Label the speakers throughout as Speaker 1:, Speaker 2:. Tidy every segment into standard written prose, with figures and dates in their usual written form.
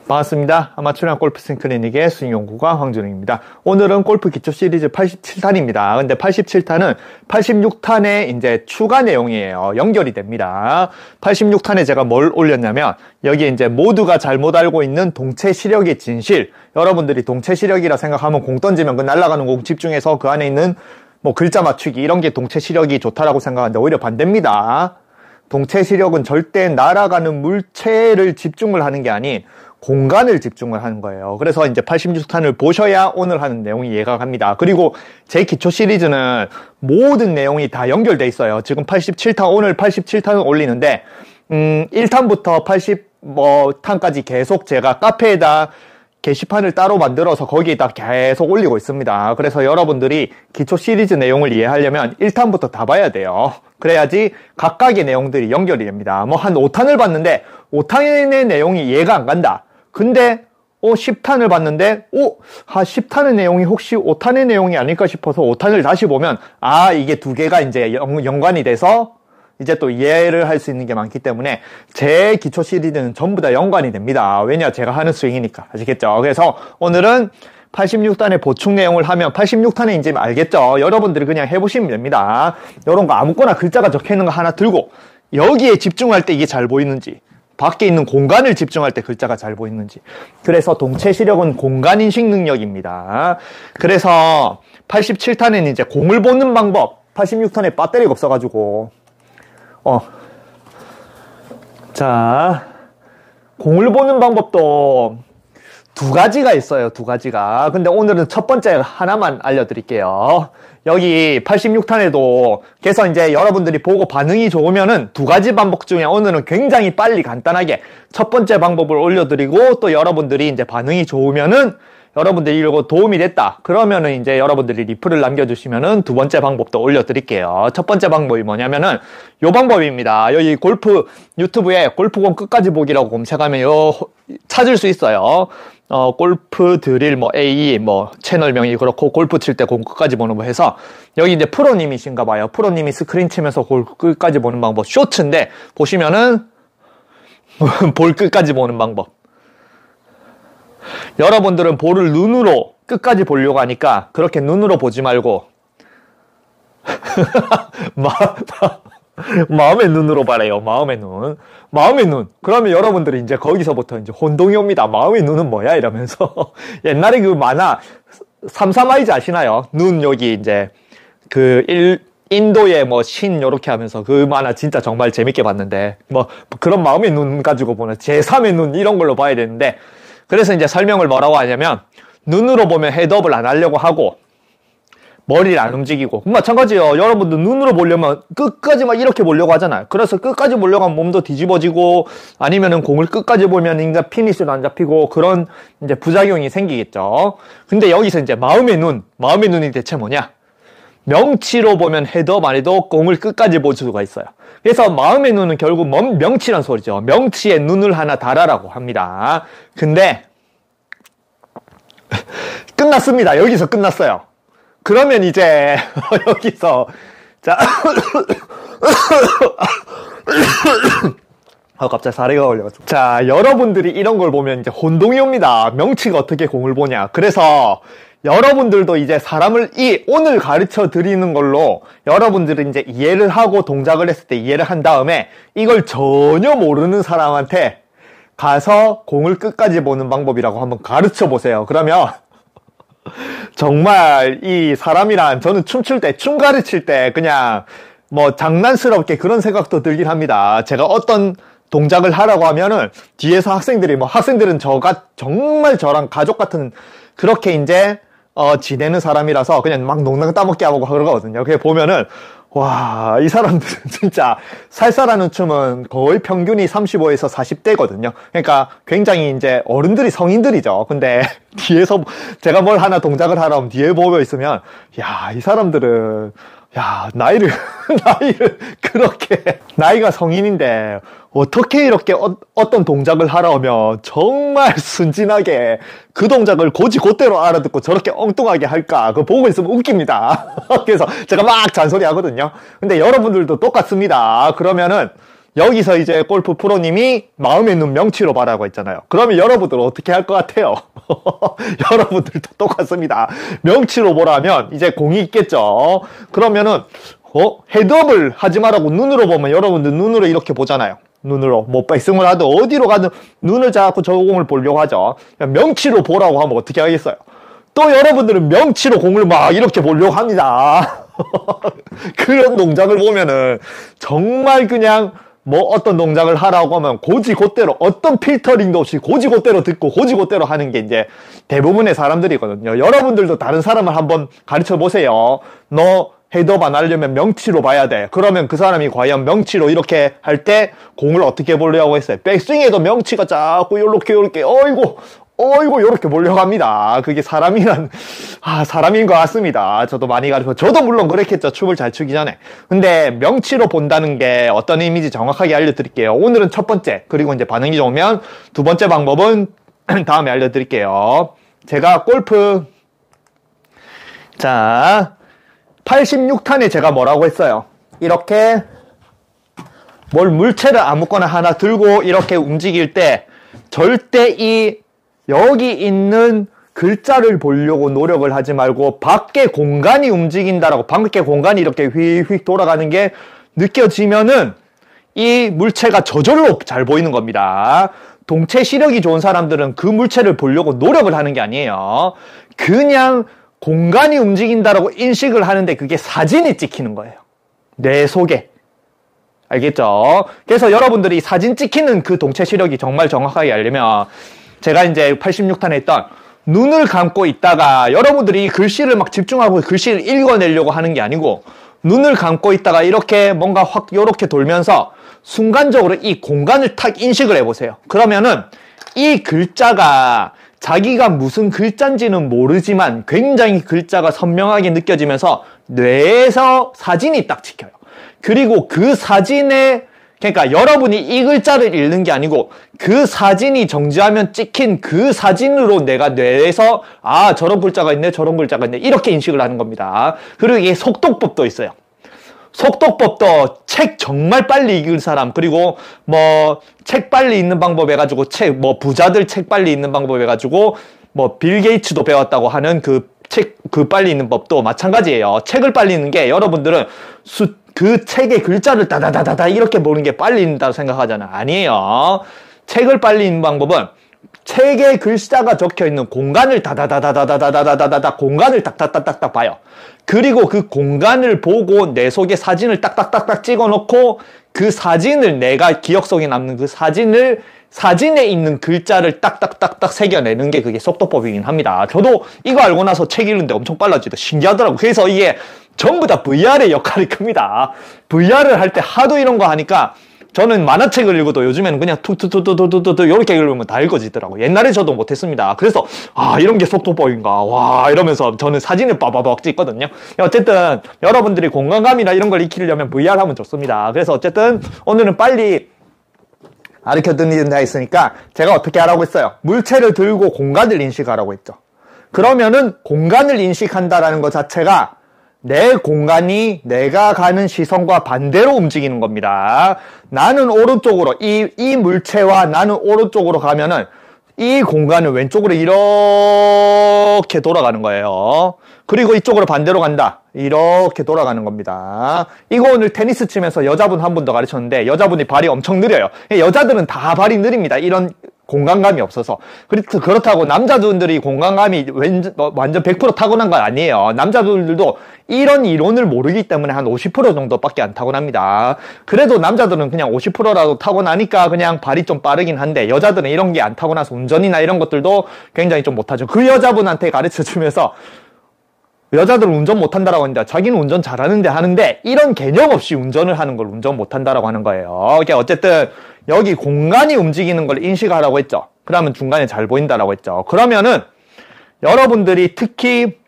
Speaker 1: 반갑습니다. 아마추어 골프스윙 클리닉의 스윙연구가 황준웅입니다. 오늘은 골프 기초 시리즈 87탄입니다. 근데 87탄은 86탄의 이제 추가 내용이에요. 연결이 됩니다. 86탄에 제가 뭘 올렸냐면, 여기 이제 모두가 잘못 알고 있는 동체 시력의 진실. 여러분들이 동체 시력이라 생각하면 공 던지면 그 날아가는 공 집중해서 그 안에 있는 뭐 글자 맞추기 이런 게 동체 시력이 좋다라고 생각하는데 오히려 반대입니다. 동체 시력은 절대 날아가는 물체를 집중을 하는 게 아닌 공간을 집중을 하는 거예요. 그래서 이제 86탄을 보셔야 오늘 하는 내용이 이해가 갑니다. 그리고 제 기초 시리즈는 모든 내용이 다 연결돼 있어요. 지금 87탄, 오늘 87탄을 올리는데 1탄부터 80탄까지 계속 제가 카페에다 게시판을 따로 만들어서 거기에다 계속 올리고 있습니다. 그래서 여러분들이 기초 시리즈 내용을 이해하려면 1탄부터 다 봐야 돼요. 그래야지 각각의 내용들이 연결이 됩니다. 뭐 한 5탄을 봤는데 5탄의 내용이 이해가 안 간다. 근데 10탄을 봤는데 10탄의 내용이 혹시 5탄의 내용이 아닐까 싶어서 5탄을 다시 보면 이게 두 개가 이제 연관이 돼서 이제 또 이해를 할 수 있는 게 많기 때문에 제 기초 시리즈는 전부 다 연관이 됩니다. 왜냐? 제가 하는 스윙이니까. 아시겠죠? 그래서 오늘은 86탄의 보충 내용을 하면 86탄에 이제 알겠죠? 여러분들이 그냥 해보시면 됩니다. 이런 거 아무거나 글자가 적혀있는 거 하나 들고 여기에 집중할 때 이게 잘 보이는지, 밖에 있는 공간을 집중할 때 글자가 잘 보이는지. 그래서 동체 시력은 공간인식 능력입니다. 그래서 87탄에는 이제 공을 보는 방법, 86탄에 배터리가 없어가지고 자, 공을 보는 방법도 두 가지가 있어요. 두 가지가. 근데 오늘은 첫 번째 하나만 알려드릴게요. 여기 86탄에도 그래서 이제 여러분들이 보고 반응이 좋으면은 두 가지 방법 중에 오늘은 굉장히 빨리 간단하게 첫 번째 방법을 올려드리고, 또 여러분들이 이제 반응이 좋으면은 여러분들이 이거 도움이 됐다 그러면은 이제 여러분들이 리플을 남겨주시면은 두 번째 방법도 올려드릴게요. 첫 번째 방법이 뭐냐면은 요 방법입니다. 여기 골프 유튜브에 골프공 끝까지 보기라고 검색하면 찾을 수 있어요. 골프 드릴 AE 채널명이 그렇고 골프 칠 때 공 끝까지 보는 거 해서 여기 이제 프로님이신가 봐요. 프로님이 스크린 치면서 볼 끝까지 보는 방법 쇼츠인데 보시면은 볼 끝까지 보는 방법. 여러분들은 볼을 눈으로 끝까지 보려고 하니까 그렇게 눈으로 보지 말고 마음의 눈으로 봐래요. 마음의 눈. 마음의 눈. 그러면 여러분들이 이제 거기서부터 이제 혼동이 옵니다. 마음의 눈은 뭐야? 이러면서. 옛날에 그 만화, 삼삼아이즈 아시나요? 눈 여기 이제 인도의 신 요렇게 하면서 그 만화 진짜 정말 재밌게 봤는데 그런 마음의 눈 가지고 보는 제3의 눈 이런 걸로 봐야 되는데, 그래서 이제 설명을 뭐라고 하냐면 눈으로 보면 헤드업을 안 하려고 하고 머리를 안 움직이고 마찬가지예요. 여러분들 눈으로 보려면 끝까지 이렇게 보려고 하잖아요. 그래서 끝까지 보려고 하면 몸도 뒤집어지고 아니면은 공을 끝까지 보면 인간 피니스도 안 잡히고 그런 이제 부작용이 생기겠죠. 근데 여기서 이제 마음의 눈이 대체 뭐냐? 명치로 보면 헤드업 안 해도 공을 끝까지 볼 수가 있어요. 그래서 마음의 눈은 결국 명치란 소리죠. 명치에 눈을 하나 달아라고 합니다. 근데 끝났습니다. 여기서 끝났어요. 그러면 이제 여기서 자 갑자기 사례가 걸려가지고. 자, 여러분들이 이런 걸 보면 이제 혼동이 옵니다. 명치가 어떻게 공을 보냐. 그래서 여러분들도 이제 오늘 가르쳐 드리는 걸로 여러분들은 이제 이해를 하고 동작을 했을 때 이해를 한 다음에 이걸 전혀 모르는 사람한테 가서 공을 끝까지 보는 방법이라고 한번 가르쳐 보세요. 그러면 정말 이 사람이란, 저는 춤출 때, 춤 가르칠 때 그냥 장난스럽게 그런 생각도 들긴 합니다. 제가 어떤 동작을 하라고 하면은 뒤에서 학생들은 정말 저랑 가족 같은 그렇게 이제 지내는 사람이라서 그냥 막 농담 따먹게 하고 그러거든요. 그게 보면은 와, 이 사람들은 진짜 살살하는 춤은 거의 평균이 35에서 40대거든요. 그러니까 굉장히 이제 어른들이 성인들이죠. 근데 뒤에서 제가 뭘 하나 동작을 하라 하면 뒤에 보고 있으면 이 사람들은 나이를 그렇게 나이가 성인인데 어떻게 이렇게 어떤 동작을 하라 하면 정말 순진하게 그 동작을 곧대로 알아듣고 저렇게 엉뚱하게 할까? 그거 보고 있으면 웃깁니다. 그래서 제가 막 잔소리 하거든요. 근데 여러분들도 똑같습니다. 그러면은 여기서 이제 골프 프로님이 마음에 있는 명치로 봐라고 했잖아요. 그러면 여러분들은 어떻게 할 것 같아요? 여러분들도 똑같습니다. 명치로 보라면 이제 공이 있겠죠. 그러면은 헤드업을 하지 말라고 눈으로 보면 여러분들 눈으로 이렇게 보잖아요. 눈으로 뭐 백승을 하든 어디로 가든 눈을 잡고 저 공을 보려고 하죠. 명치로 보라고 하면 어떻게 하겠어요? 또 여러분들은 명치로 공을 막 이렇게 보려고 합니다. 그런 동작을 보면은 정말 그냥 뭐 어떤 동작을 하라고 하면 고지곧대로 어떤 필터링도 없이 고지곧대로 듣고 고지곧대로 하는 게 이제 대부분의 사람들이거든요. 여러분들도 다른 사람을 한번 가르쳐 보세요. 너 헤드업 안 하려면 명치로 봐야 돼. 그러면 그 사람이 과연 명치로 이렇게 할 때 공을 어떻게 보려고 했어요? 백스윙에도 명치가 자꾸 요렇게 어이구 요렇게 보려고 합니다. 그게 사람인 것 같습니다. 저도 많이 저도 물론 그랬겠죠. 춤을 잘 추기 전에. 근데 명치로 본다는 게 어떤 의미인지 정확하게 알려드릴게요. 오늘은 첫 번째, 그리고 이제 반응이 좋으면 두 번째 방법은 다음에 알려드릴게요. 제가 골프 86탄에 제가 뭐라고 했어요? 이렇게 물체를 아무거나 하나 들고 이렇게 움직일 때 절대 여기 있는 글자를 보려고 노력을 하지 말고 밖에 공간이 움직인다라고, 밖에 공간이 이렇게 휙휙 돌아가는 게 느껴지면은 이 물체가 저절로 잘 보이는 겁니다. 동체 시력이 좋은 사람들은 그 물체를 보려고 노력을 하는 게 아니에요. 그냥 공간이 움직인다라고 인식을 하는데 그게 사진이 찍히는 거예요. 뇌 속에. 알겠죠? 그래서 여러분들이 사진 찍히는 그 동체 시력이 정말 정확하게 알려면 제가 이제 86탄에 했던 눈을 감고 있다가 여러분들이 글씨를 막 집중하고 글씨를 읽어내려고 하는 게 아니고 눈을 감고 있다가 이렇게 뭔가 확 이렇게 돌면서 순간적으로 이 공간을 탁 인식을 해보세요. 그러면은 이 글자가 자기가 무슨 글자인지는 모르지만 굉장히 글자가 선명하게 느껴지면서 뇌에서 사진이 딱 찍혀요. 그리고 그 사진에, 그러니까 여러분이 이 글자를 읽는 게 아니고 그 사진이 정지하면 찍힌 그 사진으로 내가 뇌에서 저런 글자가 있네 저런 글자가 있네 이렇게 인식을 하는 겁니다. 그리고 이게 속독법도 있어요. 속독법도 책 정말 빨리 읽을 사람, 그리고 뭐 책 빨리 읽는 방법 해가지고 부자들 책 빨리 읽는 방법 해가지고 빌 게이츠도 배웠다고 하는 그 빨리 읽는 법도 마찬가지예요. 책을 빨리 읽는 게 여러분들은 그 책의 글자를 다다다다다 이렇게 보는 게 빨리 읽는다고 생각하잖아. 아니에요. 책을 빨리 읽는 방법은 책에 글자가 적혀있는 공간을 다다다다다다다다다다 공간을 딱딱딱딱 봐요. 그리고 그 공간을 보고 내 속에 사진을 딱딱딱딱 찍어놓고 그 사진을 내가 기억 속에 남는 그 사진에 있는 글자를 딱딱딱딱 새겨내는 게 그게 속도법이긴 합니다. 저도 이거 알고 나서 책 읽는데 엄청 빨라지다. 신기하더라고요. 그래서 이게 전부 다 VR의 역할이 큽니다. VR을 할 때 하도 이런 거 하니까 저는 만화책을 읽어도 요즘에는 그냥 툭툭툭툭툭툭 이렇게 읽으면 다 읽어지더라고요. 옛날에 저도 못했습니다. 그래서 이런 게 속도법인가 와 이러면서 저는 사진을 빠바박 찍거든요. 어쨌든 여러분들이 공간감이나 이런 걸 익히려면 VR 하면 좋습니다. 그래서 어쨌든 오늘은 빨리 가르쳐드린다 했으니까 제가 어떻게 하라고 했어요? 물체를 들고 공간을 인식하라고 했죠. 그러면은 공간을 인식한다라는 것 자체가 내 공간이 내가 가는 시선과 반대로 움직이는 겁니다. 나는 오른쪽으로, 이 물체와 나는 오른쪽으로 가면은 이 공간은 왼쪽으로 이렇게 돌아가는 거예요. 그리고 이쪽으로 반대로 간다. 이렇게 돌아가는 겁니다. 이거 오늘 테니스 치면서 여자분 한 분 더 가르쳤는데 여자분이 발이 엄청 느려요. 여자들은 다 발이 느립니다. 이런 공간감이 없어서. 그렇다고 남자분들이 공간감이 완전 100% 타고난 건 아니에요. 남자분들도 이런 이론을 모르기 때문에 한 50% 정도밖에 안 타고납니다. 그래도 남자들은 그냥 50%라도 타고나니까 그냥 발이 좀 빠르긴 한데 여자들은 이런 게 안 타고나서 운전이나 이런 것들도 굉장히 좀 못하죠. 그 여자분한테 가르쳐주면서 여자들은 운전 못한다라고 하는데 자기는 운전 잘하는데 하는데 이런 개념 없이 운전을 하는 걸 운전 못한다라고 하는 거예요. 그러니까 어쨌든 여기 공간이 움직이는 걸 인식하라고 했죠. 그러면 중간에 잘 보인다라고 했죠. 그러면은 여러분들이 특히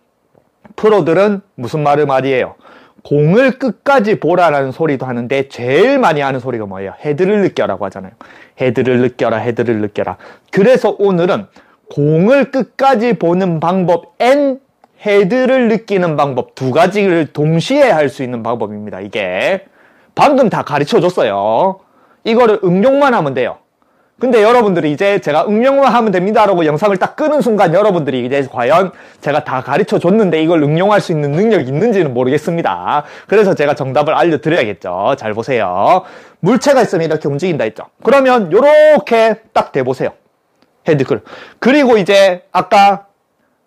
Speaker 1: 프로들은 무슨 말이에요? 공을 끝까지 보라라는 소리도 하는데 제일 많이 하는 소리가 뭐예요? 헤드를 느껴라고 하잖아요. 헤드를 느껴라, 헤드를 느껴라. 그래서 오늘은 공을 끝까지 보는 방법 and 헤드를 느끼는 방법 두 가지를 동시에 할 수 있는 방법입니다. 이게 방금 다 가르쳐 줬어요. 이거를 응용만 하면 돼요. 근데 여러분들이 이제 제가 응용만 하면 됩니다라고 영상을 딱 끄는 순간 여러분들이 이제 과연 제가 다 가르쳐 줬는데 이걸 응용할 수 있는 능력이 있는지는 모르겠습니다. 그래서 제가 정답을 알려드려야겠죠. 잘 보세요. 물체가 있으면 이렇게 움직인다 했죠. 그러면 요렇게 딱 대보세요. 헤드 글. 그리고 이제 아까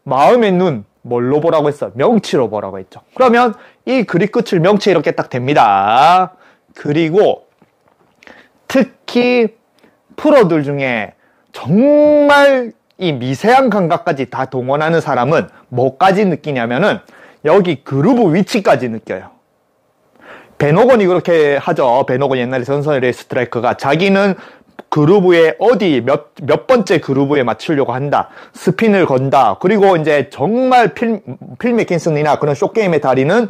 Speaker 1: 마음의 눈 뭘로 보라고 했어? 명치로 보라고 했죠. 그러면 이 그립 끝을 명치에 이렇게 딱 댑니다. 그리고 특히 프로들 중에 정말 이 미세한 감각까지 다 동원하는 사람은 뭐까지 느끼냐면은 여기 그루브 위치까지 느껴요. 베노건이 그렇게 하죠. 베노건 옛날에 전설의 스트라이커가 자기는 그루브에 어디 몇 번째 그루브에 맞추려고 한다. 스핀을 건다. 그리고 이제 정말 필 맥킨슨이나 그런 쇼게임의 달인은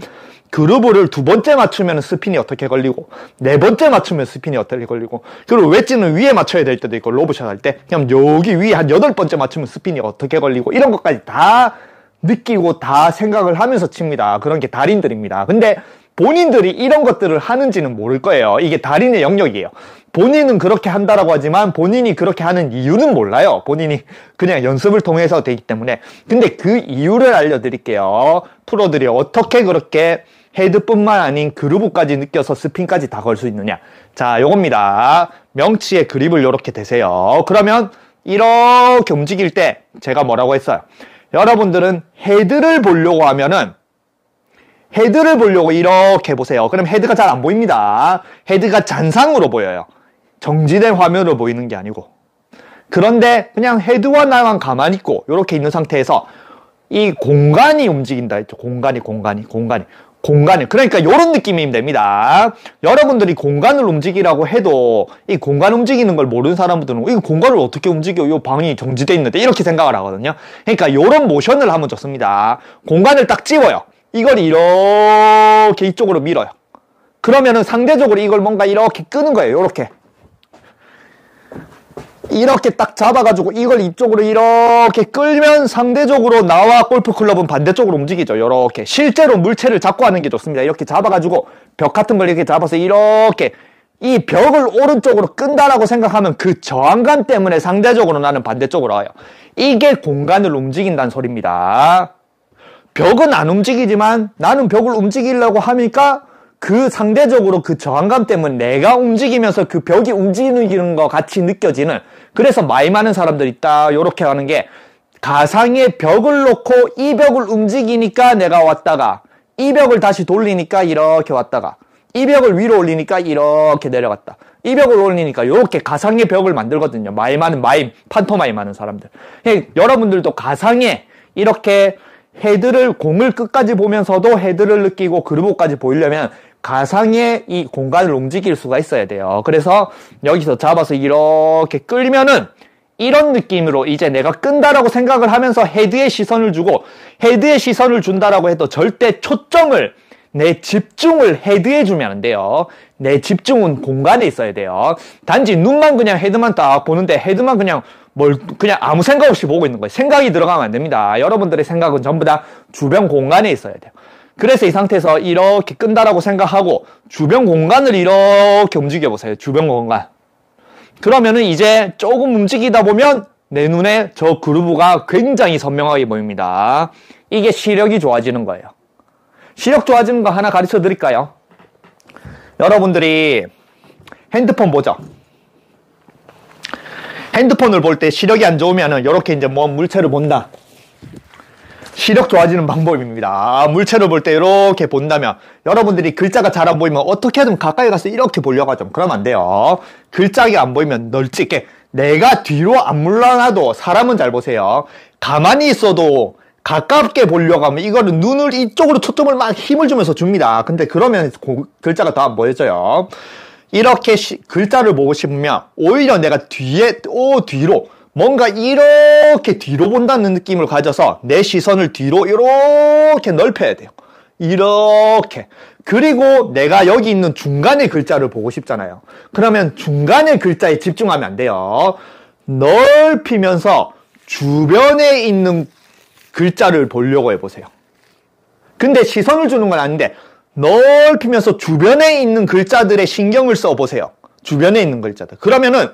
Speaker 1: 그루브를 두 번째 맞추면 스핀이 어떻게 걸리고 네 번째 맞추면 스핀이 어떻게 걸리고 그리고 웨지는 위에 맞춰야 될 때도 있고 로브샷 할 때 그냥 여기 위에 한 8번째 맞추면 스핀이 어떻게 걸리고 이런 것까지 다 느끼고 다 생각을 하면서 칩니다. 그런 게 달인들입니다. 근데 본인들이 이런 것들을 하는지는 모를 거예요. 이게 달인의 영역이에요. 본인은 그렇게 한다라고 하지만 본인이 그렇게 하는 이유는 몰라요. 본인이 그냥 연습을 통해서 되기 때문에. 근데 그 이유를 알려드릴게요. 프로들이 어떻게 그렇게 헤드뿐만 아닌 그루브까지 느껴서 스핀까지 다 걸 수 있느냐. 자, 요겁니다. 명치에 그립을 이렇게 대세요. 그러면 이렇게 움직일 때 제가 뭐라고 했어요? 여러분들은 헤드를 보려고 하면은 헤드를 보려고 이렇게 보세요. 그럼 헤드가 잘 안 보입니다. 헤드가 잔상으로 보여요. 정지된 화면으로 보이는 게 아니고. 그런데 그냥 헤드와 나만 가만히 있고 이렇게 있는 상태에서 이 공간이 움직인다 했죠. 공간이. 그러니까 이런 느낌이면 됩니다. 여러분들이 공간을 움직이라고 해도 이 공간 움직이는 걸 모르는 사람들은 이 공간을 어떻게 움직여? 이 방이 정지되어 있는데 이렇게 생각을 하거든요. 그러니까 이런 모션을 하면 좋습니다. 공간을 딱 집어요. 이걸 이렇게 이쪽으로 밀어요. 그러면은 상대적으로 이걸 뭔가 이렇게 끄는 거예요. 이렇게 딱 잡아가지고 이걸 이쪽으로 이렇게 끌면 상대적으로 나와 골프클럽은 반대쪽으로 움직이죠. 이렇게 실제로 물체를 잡고 하는 게 좋습니다. 이렇게 잡아가지고 벽 같은 걸 이렇게 잡아서 이렇게 이 벽을 오른쪽으로 끈다라고 생각하면 그 저항감 때문에 상대적으로 나는 반대쪽으로 와요. 이게 공간을 움직인다는 소리입니다. 벽은 안 움직이지만 나는 벽을 움직이려고 하니까 그 상대적으로 그 저항감 때문에 내가 움직이면서 그 벽이 움직이는 것 같이 느껴지는, 그래서 많이 많은 사람들이 있다 요렇게 하는 게, 가상의 벽을 놓고 이 벽을 움직이니까 내가 왔다가 이 벽을 다시 돌리니까 이렇게 왔다가 이 벽을 위로 올리니까 이렇게 내려갔다, 이 벽을 올리니까 이렇게 가상의 벽을 만들거든요. 마임, 판토마임 하는 사람들. 여러분들도 가상의 이렇게 헤드를, 공을 끝까지 보면서도 헤드를 느끼고 그루브까지 보이려면 가상의 이 공간을 움직일 수가 있어야 돼요. 그래서 여기서 잡아서 이렇게 끌면은 이런 느낌으로 이제 내가 끈다라고 생각을 하면서 헤드에 시선을 주고, 헤드에 시선을 준다라고 해도 절대 초점을, 내 집중을 헤드에 주면 안 돼요. 내 집중은 공간에 있어야 돼요. 단지 눈만 그냥 헤드만 딱 보는데 헤드만 그냥 그냥 아무 생각 없이 보고 있는 거예요. 생각이 들어가면 안 됩니다. 여러분들의 생각은 전부 다 주변 공간에 있어야 돼요. 그래서 이 상태에서 이렇게 끈다라고 생각하고 주변 공간을 이렇게 움직여 보세요. 주변 공간. 그러면은 이제 조금 움직이다 보면 내 눈에 저 그루브가 굉장히 선명하게 보입니다. 이게 시력이 좋아지는 거예요. 시력 좋아지는 거 하나 가르쳐 드릴까요? 여러분들이 핸드폰 보죠. 핸드폰을 볼 때 시력이 안 좋으면은 이렇게 이제 뭐 물체를 본다. 시력 좋아지는 방법입니다. 물체를 볼 때 이렇게 본다면, 여러분들이 글자가 잘 안 보이면 어떻게든 가까이 가서 이렇게 보려고 하죠. 그러면 안 돼요. 글자가 안 보이면 널찍게, 내가 뒤로 안 물러나도, 사람은 잘 보세요. 가만히 있어도 가깝게 보려고 하면 이거는 눈을 이쪽으로 초점을 막 힘을 주면서 줍니다. 근데 그러면 글자가 더 안 보여져요. 이렇게 글자를 보고 싶으면 오히려 내가 뒤로 뭔가 이렇게 뒤로 본다는 느낌을 가져서 내 시선을 뒤로 이렇게 넓혀야 돼요. 이렇게. 그리고 내가 여기 있는 중간의 글자를 보고 싶잖아요. 그러면 중간의 글자에 집중하면 안 돼요. 넓히면서 주변에 있는 글자를 보려고 해보세요. 근데 시선을 주는 건 아닌데 넓히면서 주변에 있는 글자들의 신경을 써보세요. 주변에 있는 글자들. 그러면은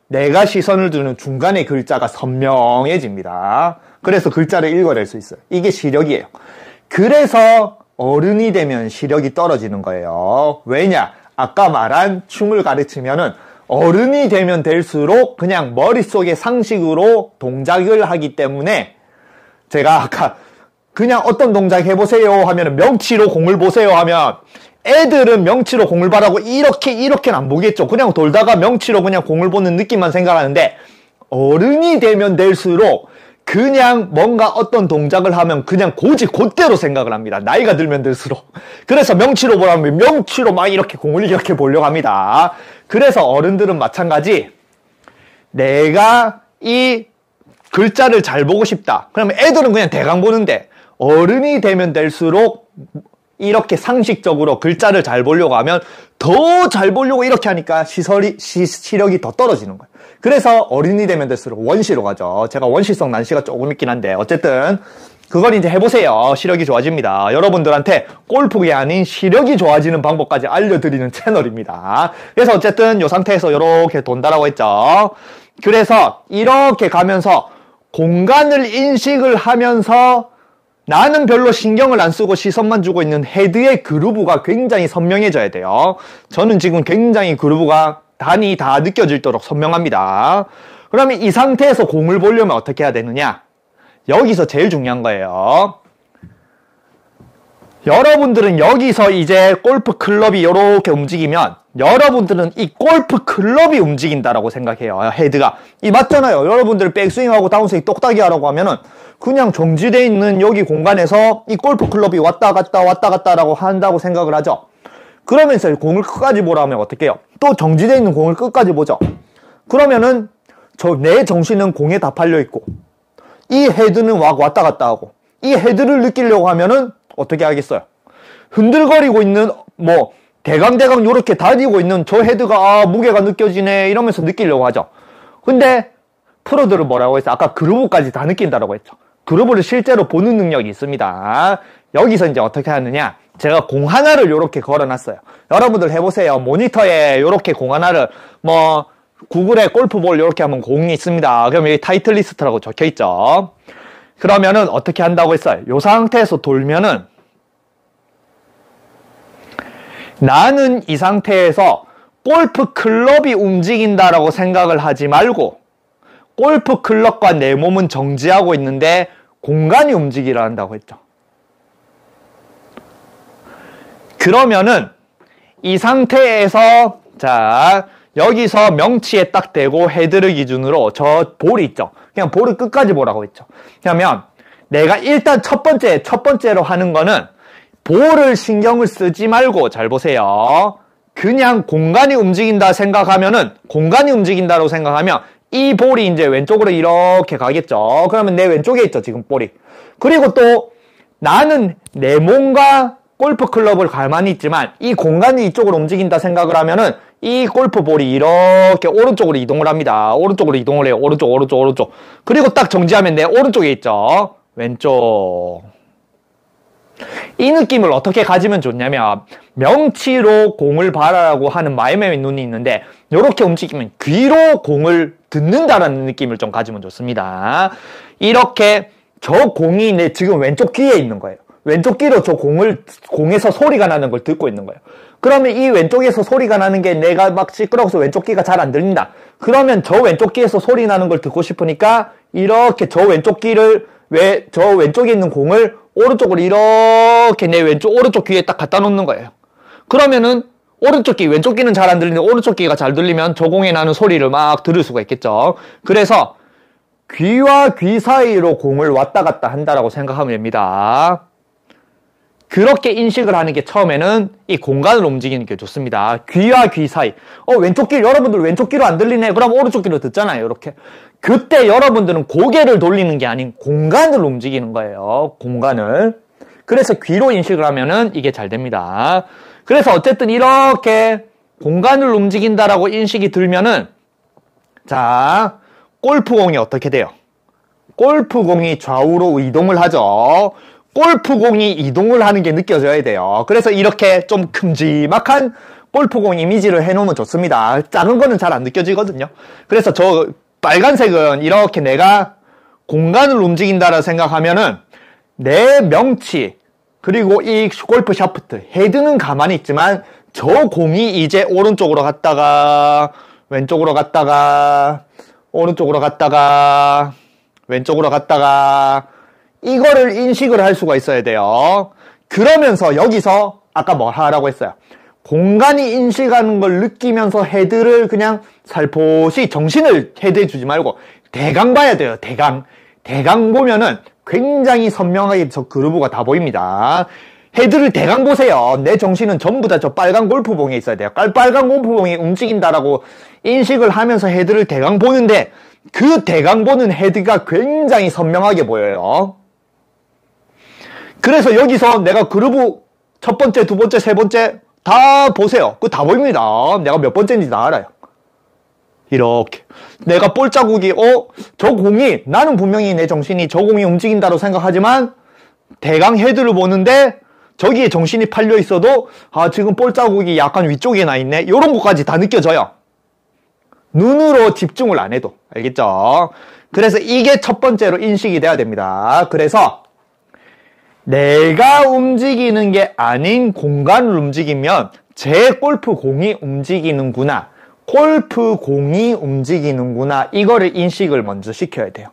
Speaker 1: 내가 시선을 두는 중간의 글자가 선명해집니다. 그래서 글자를 읽어낼 수 있어요. 이게 시력이에요. 그래서 어른이 되면 시력이 떨어지는 거예요. 왜냐? 아까 말한 춤을 가르치면은 어른이 되면 될수록 그냥 머릿속에 상식으로 동작을 하기 때문에 제가 아까 그냥 어떤 동작 해보세요 하면 명치로 공을 보세요 하면 애들은 명치로 공을 바라고 이렇게는 안 보겠죠. 그냥 돌다가 명치로 그냥 공을 보는 느낌만 생각하는데 어른이 되면 될수록 그냥 뭔가 어떤 동작을 하면 그냥 곧대로 생각을 합니다. 나이가 들면 들수록. 그래서 명치로 보라면 명치로 막 이렇게 공을 이렇게 보려고 합니다. 그래서 어른들은 마찬가지. 내가 이 글자를 잘 보고 싶다. 그러면 애들은 그냥 대강 보는데 어른이 되면 될수록 이렇게 상식적으로 글자를 잘 보려고 하면 더 잘 보려고 이렇게 하니까 시력이 더 떨어지는 거예요. 그래서 어른이 되면 될수록 원시로 가죠. 제가 원시성 난시가 조금 있긴 한데 어쨌든 그걸 이제 해보세요. 시력이 좋아집니다. 여러분들한테 골프가 아닌 시력이 좋아지는 방법까지 알려드리는 채널입니다. 그래서 어쨌든 이 상태에서 이렇게 돈다라고 했죠. 그래서 이렇게 가면서 공간을 인식을 하면서 나는 별로 신경을 안 쓰고 시선만 주고 있는 헤드의 그루브가 굉장히 선명해져야 돼요. 저는 지금 굉장히 그루브가 단이 다 느껴질도록 선명합니다. 그러면 이 상태에서 공을 보려면 어떻게 해야 되느냐? 여기서 제일 중요한 거예요. 여러분들은 여기서 이제 골프 클럽이 이렇게 움직이면 여러분들은 이 골프 클럽이 움직인다라고 생각해요. 헤드가. 이 맞잖아요. 여러분들 백스윙하고 다운스윙 똑딱이 하라고 하면은 그냥 정지되어 있는 여기 공간에서 이 골프 클럽이 왔다 갔다 라고 한다고 생각을 하죠. 그러면서 공을 끝까지 보라 하면 어떻게 해요? 또 정지되어 있는 공을 끝까지 보죠. 그러면은 내 정신은 공에 다 팔려 있고 이 헤드는 왔다 갔다 하고 이 헤드를 느끼려고 하면은 어떻게 하겠어요? 흔들거리고 있는 대강대강 요렇게 다니고 있는 저 헤드가 무게가 느껴지네 이러면서 느끼려고 하죠. 근데 프로들은 뭐라고 했어요? 아까 그루브까지 다 느낀다라고 했죠. 그루브를 실제로 보는 능력이 있습니다. 여기서 이제 어떻게 하느냐? 제가 공 하나를 요렇게 걸어놨어요. 여러분들 해보세요. 모니터에 요렇게 공 하나를 구글에 골프볼 요렇게 하면 공이 있습니다. 그럼 여기 타이틀 리스트라고 적혀있죠. 그러면은 어떻게 한다고 했어요? 요 상태에서 돌면은 나는 이 상태에서 골프 클럽이 움직인다라고 생각을 하지 말고 골프 클럽과 내 몸은 정지하고 있는데 공간이 움직이라 한다고 했죠. 그러면은 이 상태에서 여기서 명치에 딱 대고 헤드를 기준으로 저 볼이 있죠. 그냥 볼을 끝까지 보라고 했죠. 그러면 내가 일단 첫 번째로 하는 거는 볼을 신경을 쓰지 말고 잘 보세요. 그냥 공간이 움직인다 생각하면은 공간이 움직인다고 생각하면 이 볼이 이제 왼쪽으로 이렇게 가겠죠. 그러면 내 왼쪽에 있죠, 지금 볼이. 그리고 또 나는 내 몸과 골프 클럽을 가만히 있지만 이 공간이 이쪽으로 움직인다 생각을 하면은 이 골프 볼이 이렇게 오른쪽으로 이동을 합니다. 오른쪽으로 이동을 해요. 오른쪽. 그리고 딱 정지하면 내 오른쪽에 있죠. 왼쪽. 이 느낌을 어떻게 가지면 좋냐면 명치로 공을 바라라고 하는 마이매의 눈이 있는데 이렇게 움직이면 귀로 공을 듣는다라는 느낌을 좀 가지면 좋습니다. 이렇게 저 공이 내 지금 왼쪽 귀에 있는 거예요. 왼쪽 귀로 저 공에서 소리가 나는 걸 듣고 있는 거예요. 그러면 이 왼쪽에서 소리가 나는 게 내가 막 시끄러워서 왼쪽 귀가 잘 안 들린다. 그러면 저 왼쪽 귀에서 소리 나는 걸 듣고 싶으니까 이렇게 저 왼쪽에 있는 공을 오른쪽으로 이렇게 내 오른쪽 귀에 딱 갖다 놓는 거예요. 그러면은 오른쪽 귀, 왼쪽 귀는 잘 안 들리는데 오른쪽 귀가 잘 들리면 저 공에 나는 소리를 막 들을 수가 있겠죠. 그래서 귀와 귀 사이로 공을 왔다 갔다 한다라고 생각하면 됩니다. 그렇게 인식을 하는 게 처음에는 이 공간을 움직이는 게 좋습니다. 귀와 귀 사이. 왼쪽 귀, 여러분들 왼쪽 귀로 안 들리네. 그럼 오른쪽 귀로 듣잖아요. 이렇게. 그때 여러분들은 고개를 돌리는 게 아닌 공간을 움직이는 거예요. 공간을. 그래서 귀로 인식을 하면은 이게 잘 됩니다. 그래서 어쨌든 이렇게 공간을 움직인다라고 인식이 들면은 골프공이 어떻게 돼요? 골프공이 좌우로 이동을 하죠. 골프공이 이동을 하는 게 느껴져야 돼요. 그래서 이렇게 좀 큼지막한 골프공 이미지를 해놓으면 좋습니다. 작은 거는 잘 안 느껴지거든요. 그래서 저 빨간색은 이렇게 내가 공간을 움직인다라 생각하면은 내 명치 그리고 이 골프 샤프트 헤드는 가만히 있지만 저 공이 이제 오른쪽으로 갔다가 왼쪽으로 갔다가 오른쪽으로 갔다가 왼쪽으로 갔다가 이거를 인식을 할 수가 있어야 돼요. 그러면서 여기서 아까 뭐 하라고 했어요. 공간이 인식하는 걸 느끼면서 헤드를 그냥 살포시 정신을 헤드에 주지 말고 대강 봐야 돼요. 대강 보면은 굉장히 선명하게 저 그루브가 다 보입니다. 헤드를 대강 보세요. 내 정신은 전부 다 저 빨간 골프봉에 있어야 돼요. 빨간 골프봉이 움직인다라고 인식을 하면서 헤드를 대강 보는데 그 대강 보는 헤드가 굉장히 선명하게 보여요. 그래서 여기서 내가 그루브 첫 번째, 두 번째, 세 번째 다 보세요. 그거 다 보입니다. 내가 몇 번째인지 다 알아요. 이렇게 내가 볼 자국이 저 공이 나는 분명히 내 정신이 저 공이 움직인다고 생각하지만 대강 헤드를 보는데 저기에 정신이 팔려 있어도 지금 볼 자국이 약간 위쪽에 나 있네. 이런 것까지 다 느껴져요. 눈으로 집중을 안 해도. 알겠죠? 그래서 이게 첫 번째로 인식이 돼야 됩니다. 그래서 내가 움직이는 게 아닌 공간을 움직이면 제 골프공이 움직이는구나. 골프공이 움직이는구나. 이거를 인식을 먼저 시켜야 돼요.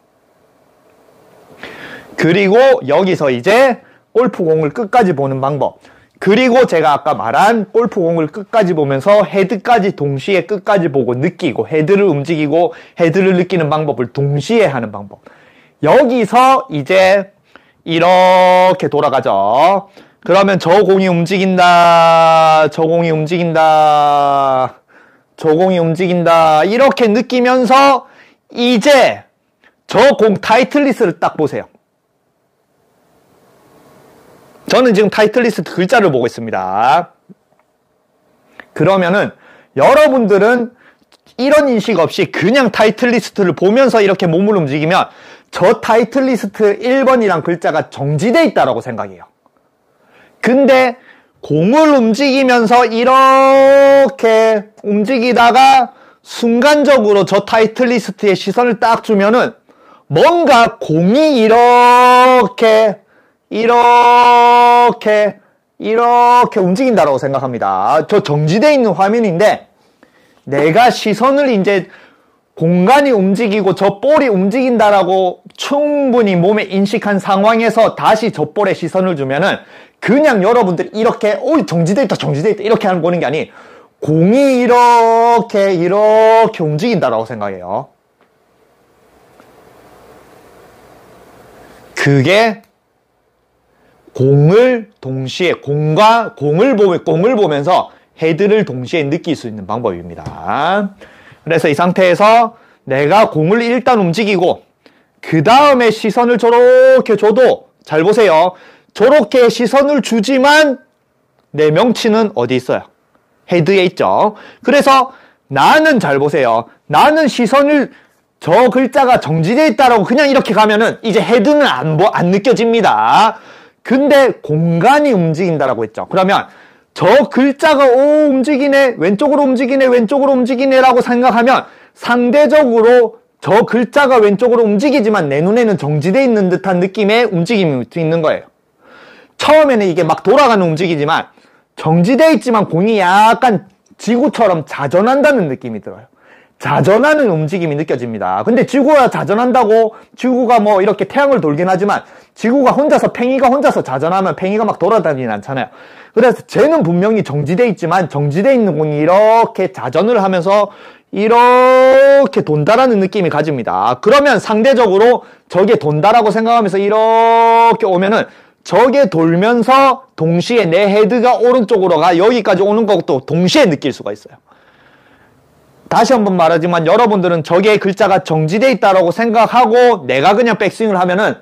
Speaker 1: 그리고 여기서 이제 골프공을 끝까지 보는 방법. 그리고 제가 아까 말한 골프공을 끝까지 보면서 헤드까지 동시에 끝까지 보고 느끼고 헤드를 움직이고 헤드를 느끼는 방법을 동시에 하는 방법. 여기서 이제 이렇게 돌아가죠. 그러면 저 공이 움직인다. 저 공이 움직인다. 저 공이 움직인다. 이렇게 느끼면서 이제 저 공 타이틀리스트를 딱 보세요. 저는 지금 타이틀리스트 글자를 보고 있습니다. 그러면은 여러분들은 이런 인식 없이 그냥 타이틀리스트를 보면서 이렇게 몸을 움직이면 저 타이틀리스트 1번이란 글자가 정지되어 있다고 생각해요. 근데 공을 움직이면서 이렇게 움직이다가 순간적으로 저 타이틀리스트에 시선을 딱 주면은 뭔가 공이 이렇게 움직인다고 생각합니다. 저 정지되어 있는 화면인데 내가 시선을 이제 공간이 움직이고 저 볼이 움직인다라고 충분히 몸에 인식한 상황에서 다시 저 볼에 시선을 주면은 그냥 여러분들 이렇게 정지되어 있다 이렇게 하는 보는 게 아니 공이 이렇게 움직인다라고 생각해요. 그게 공을 동시에 공을 보면서 헤드를 동시에 느낄 수 있는 방법입니다. 그래서 이 상태에서 내가 공을 일단 움직이고 그 다음에 시선을 저렇게 줘도 잘 보세요. 저렇게 시선을 주지만 내 명치는 어디 있어요? 헤드에 있죠. 그래서 나는 잘 보세요. 나는 시선을 저 글자가 정지되어 있다라고 그냥 이렇게 가면은 이제 헤드는 안 느껴집니다. 근데 공간이 움직인다라고 했죠. 그러면 저 글자가 움직이네, 왼쪽으로 움직이네 라고 생각하면 상대적으로 저 글자가 왼쪽으로 움직이지만 내 눈에는 정지되어 있는 듯한 느낌의 움직임이 있는 거예요. 처음에는 이게 막 돌아가는 움직이지만 정지되어 있지만 공이 약간 지구처럼 자전한다는 느낌이 들어요. 자전하는 움직임이 느껴집니다. 근데 지구가 자전한다고 지구가 뭐 이렇게 태양을 돌긴 하지만 지구가 팽이가 혼자서 자전하면 팽이가 막 돌아다니진 않잖아요. 그래서 쟤는 분명히 정지되어 있지만 정지되어 있는 공이 이렇게 자전을 하면서 이렇게 돈다라는 느낌이 가집니다. 그러면 상대적으로 저게 돈다라고 생각하면서 이렇게 오면은 저게 돌면서 동시에 내 헤드가 오른쪽으로 여기까지 오는 것도 동시에 느낄 수가 있어요. 다시 한번 말하지만 여러분들은 저기에 글자가 정지되어 있다고 생각하고 내가 그냥 백스윙을 하면은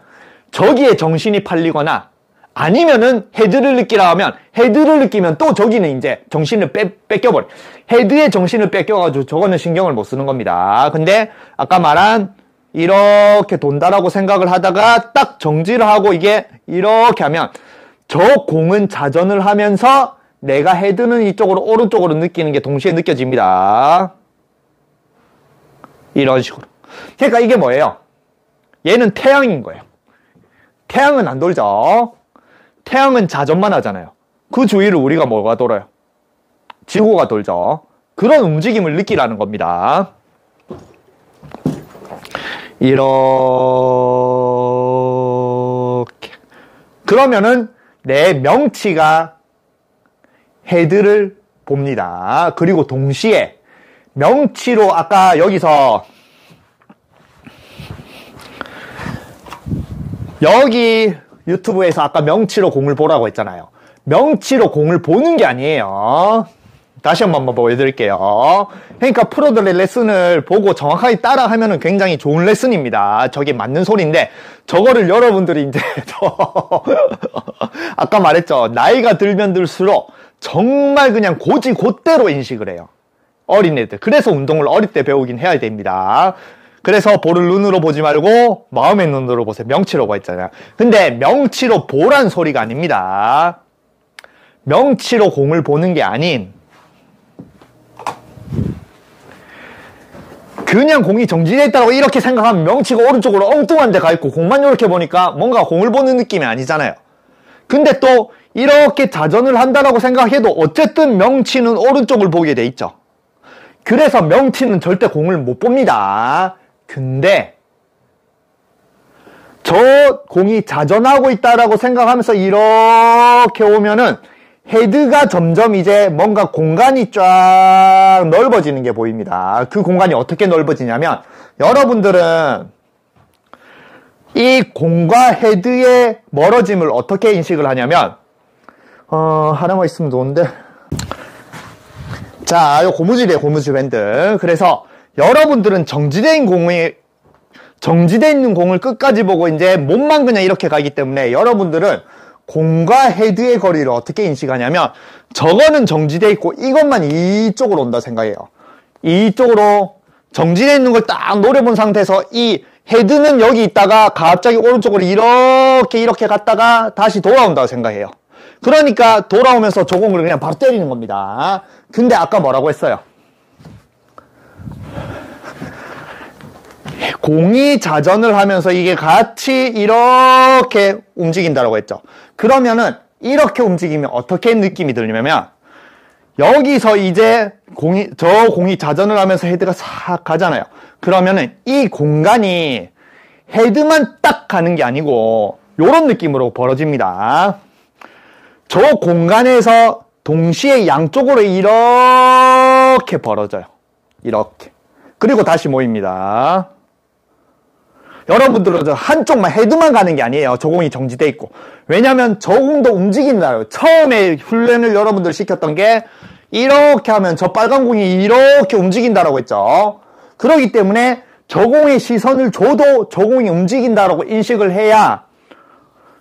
Speaker 1: 저기에 정신이 팔리거나 아니면은 헤드를 느끼라 하면 헤드를 느끼면 또 저기는 이제 정신을 뺏겨버려. 헤드에 정신을 뺏겨가지고 저거는 신경을 못 쓰는 겁니다. 근데 아까 말한 이렇게 돈다라고 생각을 하다가 딱 정지를 하고 이게 이렇게 하면 저 공은 자전을 하면서 내가 헤드는 이쪽으로 오른쪽으로 느끼는 게 동시에 느껴집니다. 이런 식으로. 그러니까 이게 뭐예요? 얘는 태양인 거예요. 태양은 안 돌죠. 태양은 자전만 하잖아요. 그 주위를 우리가 뭐가 돌아요? 지구가 돌죠. 그런 움직임을 느끼라는 겁니다. 이렇게. 그러면은 내 명치가 헤드를 봅니다. 그리고 동시에 명치로 아까 여기서 여기 유튜브에서 아까 명치로 공을 보라고 했잖아요. 명치로 공을 보는 게 아니에요. 다시 한번 보여드릴게요. 그러니까 프로들의 레슨을 보고 정확하게 따라 하면은 굉장히 좋은 레슨입니다. 저게 맞는 소리인데, 저거를 여러분들이 이제, 아까 말했죠. 나이가 들면 들수록 정말 그냥 곧대로 인식을 해요. 어린애들. 그래서 운동을 어릴 때 배우긴 해야 됩니다. 그래서 볼을 눈으로 보지 말고 마음의 눈으로 보세요. 명치로 봐 있잖아요. 근데 명치로 보란 소리가 아닙니다. 명치로 공을 보는 게 아닌, 그냥 공이 정지되어 있다고 이렇게 생각하면 명치가 오른쪽으로 엉뚱한 데 가 있고 공만 이렇게 보니까 뭔가 공을 보는 느낌이 아니잖아요. 근데 또 이렇게 자전을 한다라고 생각해도 어쨌든 명치는 오른쪽을 보게 돼 있죠. 그래서 명치는 절대 공을 못 봅니다. 근데 저 공이 자전하고 있다라고 생각하면서 이렇게 오면은 헤드가 점점 이제 뭔가 공간이 쫙 넓어지는 게 보입니다. 그 공간이 어떻게 넓어지냐면, 여러분들은 이 공과 헤드의 멀어짐을 어떻게 인식을 하냐면, 하나만 있으면 좋은데. 자, 요 고무줄이에요, 고무줄 밴드. 그래서 여러분들은 정지되어 있는 공을 끝까지 보고 이제 몸만 그냥 이렇게 가기 때문에 여러분들은 공과 헤드의 거리를 어떻게 인식하냐면, 저거는 정지되어 있고 이것만 이쪽으로 온다 생각해요. 이쪽으로 정지되어 있는 걸 딱 노려본 상태에서 이 헤드는 여기 있다가 갑자기 오른쪽으로 이렇게 갔다가 다시 돌아온다고 생각해요. 그러니까 돌아오면서 저 공을 그냥 바로 때리는 겁니다. 근데 아까 뭐라고 했어요? 공이 자전을 하면서 이게 같이 이렇게 움직인다고 했죠. 그러면은 이렇게 움직이면 어떻게 느낌이 들냐면, 여기서 이제 저 공이 자전을 하면서 헤드가 싹 가잖아요. 그러면은 이 공간이 헤드만 딱 가는 게 아니고 요런 느낌으로 벌어집니다. 저 공간에서 동시에 양쪽으로 이렇게 벌어져요. 이렇게. 그리고 다시 모입니다. 여러분들은 한쪽만 헤드만 가는 게 아니에요. 저 공이 정지돼 있고. 왜냐면 저 공도 움직인다요. 처음에 훈련을 여러분들 시켰던 게 이렇게 하면 저 빨간 공이 이렇게 움직인다라고 했죠. 그렇기 때문에 저 공에 시선을 줘도 저 공이 움직인다라고 인식을 해야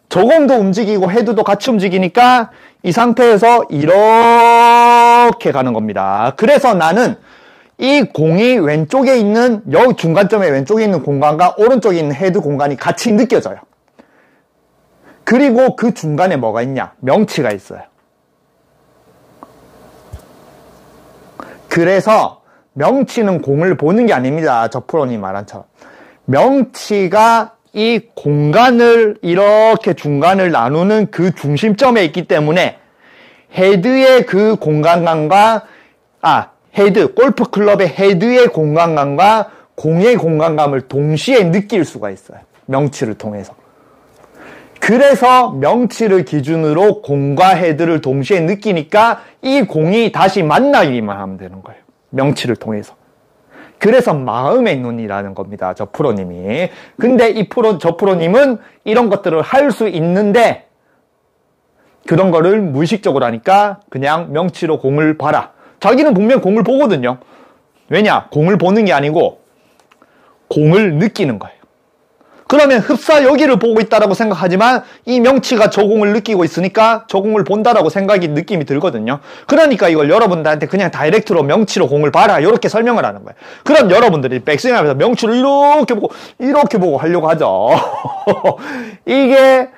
Speaker 1: 저 공도 움직이고 헤드도 같이 움직이니까 이 상태에서 이렇게 가는 겁니다. 그래서 나는 이 공이 왼쪽에 있는, 여기 중간점에 왼쪽에 있는 공간과 오른쪽에 있는 헤드 공간이 같이 느껴져요. 그리고 그 중간에 뭐가 있냐? 명치가 있어요. 그래서 명치는 공을 보는 게 아닙니다. 저 프로님 말한처럼. 명치가 이 공간을 이렇게 중간을 나누는 그 중심점에 있기 때문에 헤드의 그 공간감과 헤드, 골프클럽의 헤드의 공간감과 공의 공간감을 동시에 느낄 수가 있어요. 명치를 통해서. 그래서 명치를 기준으로 공과 헤드를 동시에 느끼니까 이 공이 다시 만나기만 하면 되는 거예요. 명치를 통해서. 그래서 마음의 눈이라는 겁니다. 저 프로님이. 근데 저 프로님은 이런 것들을 할 수 있는데 그런 거를 무의식적으로 하니까 그냥 명치로 공을 봐라. 자기는 분명 공을 보거든요. 왜냐? 공을 보는 게 아니고 공을 느끼는 거예요. 그러면 흡사 여기를 보고 있다라고 생각하지만 이 명치가 저 공을 느끼고 있으니까 저 공을 본다라고 느낌이 들거든요. 그러니까 이걸 여러분들한테 그냥 다이렉트로 명치로 공을 봐라 이렇게 설명을 하는 거예요. 그럼 여러분들이 백스윙하면서 명치를 이렇게 보고 하려고 하죠. 이게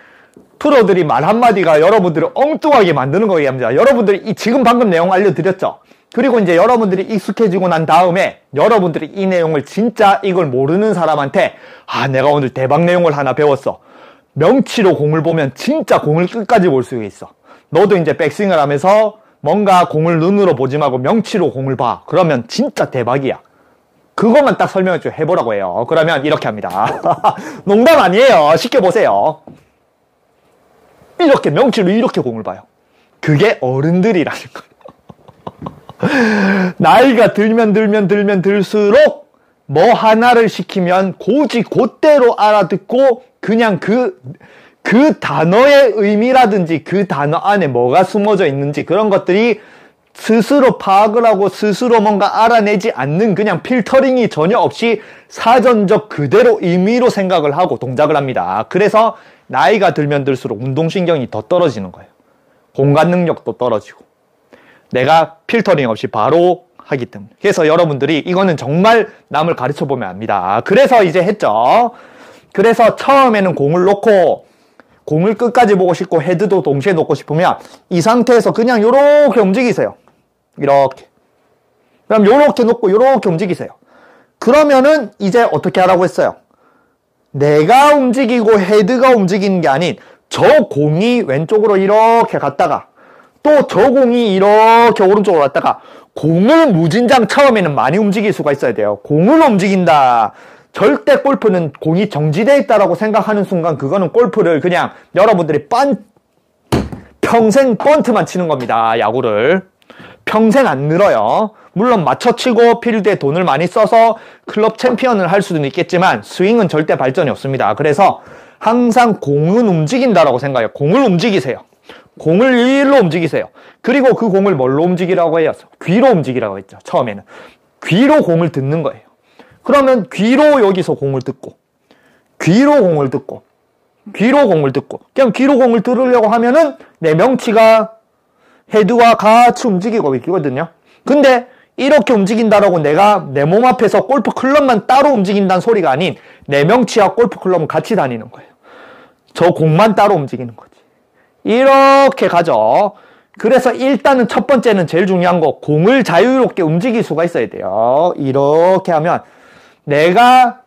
Speaker 1: 프로들이 말 한마디가 여러분들을 엉뚱하게 만드는 거예요. 여러분들이 지금 방금 내용 알려드렸죠. 그리고 이제 여러분들이 익숙해지고 난 다음에 여러분들이 이 내용을 진짜 이걸 모르는 사람한테 내가 오늘 대박 내용을 하나 배웠어. 명치로 공을 보면 진짜 공을 끝까지 볼 수 있어. 너도 이제 백스윙을 하면서 뭔가 공을 눈으로 보지 말고 명치로 공을 봐. 그러면 진짜 대박이야. 그것만 딱 설명을 좀 해보라고 해요. 그러면 이렇게 합니다. 농담 아니에요. 쉽게 보세요. 이렇게 명치로 이렇게 공을 봐요. 그게 어른들이라는 거예요. 나이가 들면 들수록 뭐 하나를 시키면 고지 곧대로 알아듣고 그냥 그 단어의 의미라든지 그 단어 안에 뭐가 숨어져 있는지 그런 것들이 스스로 파악을 하고 스스로 뭔가 알아내지 않는 그냥 필터링이 전혀 없이 사전적 그대로 의미로 생각을 하고 동작을 합니다. 그래서 나이가 들면 들수록 운동신경이 더 떨어지는 거예요. 공간 능력도 떨어지고 내가 필터링 없이 바로 하기 때문에. 그래서 여러분들이 이거는 정말 남을 가르쳐 보면 압니다. 그래서 이제 했죠. 그래서 처음에는 공을 놓고 공을 끝까지 보고 싶고 헤드도 동시에 놓고 싶으면 이 상태에서 그냥 요렇게 움직이세요. 이렇게. 그럼 요렇게 놓고 요렇게 움직이세요. 그러면은 이제 어떻게 하라고 했어요? 내가 움직이고 헤드가 움직이는 게 아닌 저 공이 왼쪽으로 이렇게 갔다가 또 저 공이 이렇게 오른쪽으로 갔다가 공을 무진장 처음에는 많이 움직일 수가 있어야 돼요. 공을 움직인다. 절대 골프는 공이 정지되어 있다라고 생각하는 순간 그거는 골프를 그냥 여러분들이 평생 번트만 치는 겁니다. 야구를. 평생 안 늘어요. 물론 맞춰치고 필드에 돈을 많이 써서 클럽 챔피언을 할 수도 있겠지만 스윙은 절대 발전이 없습니다. 그래서 항상 공은 움직인다라고 생각해요. 공을 움직이세요. 공을 일로 움직이세요. 그리고 그 공을 뭘로 움직이라고 해요? 귀로 움직이라고 했죠. 처음에는. 귀로 공을 듣는 거예요. 그러면 귀로 여기서 공을 듣고 귀로 공을 듣고 귀로 공을 듣고 그냥 귀로 공을 들으려고 하면은 내 명치가 헤드와 같이 움직이고 있거든요. 근데 이렇게 움직인다라고 내가 내 몸 앞에서 골프 클럽만 따로 움직인다는 소리가 아닌 내 명치와 골프 클럽은 같이 다니는 거예요. 저 공만 따로 움직이는 거지. 이렇게 가죠. 그래서 일단은 첫 번째는 제일 중요한 거 공을 자유롭게 움직일 수가 있어야 돼요. 이렇게 하면 내가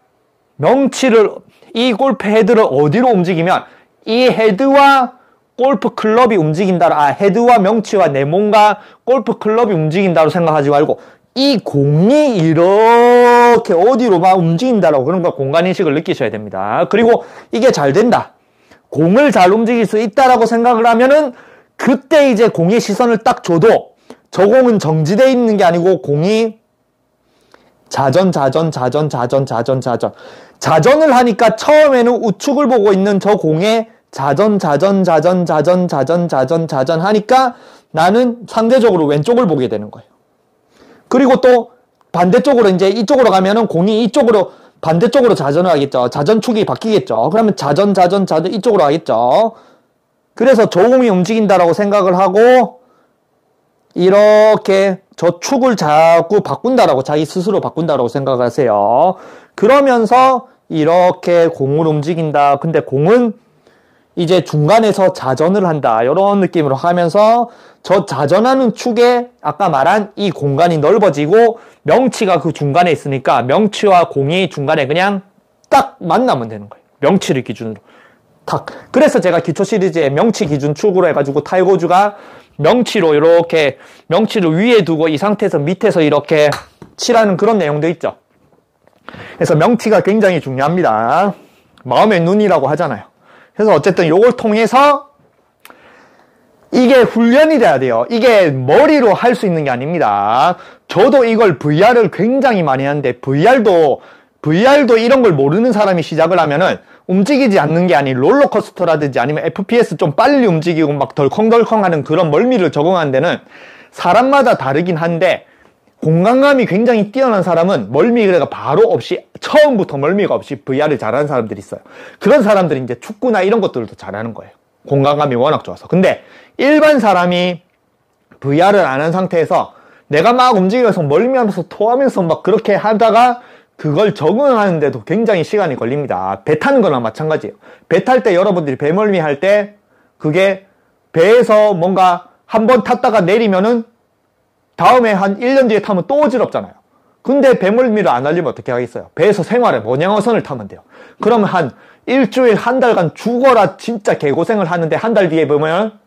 Speaker 1: 명치를 이 골프 헤드를 어디로 움직이면 이 헤드와 골프 클럽이 움직인다. 헤드와 명치와 내 몸과 골프 클럽이 움직인다고 생각하지 말고 이 공이 이렇게 어디로 막 움직인다라고 그런 거 공간인식을 느끼셔야 됩니다. 그리고 이게 잘 된다. 공을 잘 움직일 수 있다라고 생각을 하면은 그때 이제 공의 시선을 딱 줘도 저 공은 정지되어 있는 게 아니고 공이 자전을 하니까 처음에는 우측을 보고 있는 저 공에 자전 하니까 나는 상대적으로 왼쪽을 보게 되는 거예요. 그리고 또 반대쪽으로 이제 이쪽으로 가면은 공이 이쪽으로 반대쪽으로 자전을 하겠죠. 자전축이 바뀌겠죠. 그러면 자전 이쪽으로 하겠죠. 그래서 저 공이 움직인다라고 생각을 하고 이렇게 저 축을 자꾸 바꾼다라고 자기 스스로 바꾼다라고 생각하세요. 그러면서 이렇게 공을 움직인다. 근데 공은 이제 중간에서 자전을 한다. 이런 느낌으로 하면서 저 자전하는 축에 아까 말한 이 공간이 넓어지고 명치가 그 중간에 있으니까 명치와 공이 중간에 그냥 딱 만나면 되는 거예요. 명치를 기준으로. 탁. 그래서 제가 기초 시리즈에 명치 기준 축으로 해가지고 타이거즈가 명치로 이렇게 명치를 위에 두고 이 상태에서 밑에서 이렇게 치라는 그런 내용도 있죠. 그래서 명치가 굉장히 중요합니다. 마음의 눈이라고 하잖아요. 그래서 어쨌든 요걸 통해서 이게 훈련이 돼야 돼요. 이게 머리로 할 수 있는 게 아닙니다. 저도 이걸 VR을 굉장히 많이 하는데 VR도 이런 걸 모르는 사람이 시작을 하면은 움직이지 않는 게 아닌 롤러코스터라든지 아니면 FPS 좀 빨리 움직이고 막 덜컹덜컹 하는 그런 멀미를 적응하는 데는 사람마다 다르긴 한데 공간감이 굉장히 뛰어난 사람은 멀미가 바로 없이 처음부터 멀미가 없이 VR을 잘하는 사람들이 있어요. 그런 사람들이 이제 축구나 이런 것들도 잘하는 거예요. 공간감이 워낙 좋아서. 근데 일반 사람이 VR을 안 한 상태에서 내가 막 움직여서 멀미하면서 토하면서 막 그렇게 하다가 그걸 적응하는데도 굉장히 시간이 걸립니다. 배 타는 거나 마찬가지예요. 배 탈 때 여러분들이 배멀미 할 때 그게 배에서 뭔가 한번 탔다가 내리면은 다음에 한 1년 뒤에 타면 또 어지럽잖아요. 근데 배멀미를 안 알리면 어떻게 하겠어요? 배에서 생활에 원양어선을 타면 돼요. 그러면 한 일주일, 한 달간 죽어라 진짜 개고생을 하는데 한 달 뒤에 보면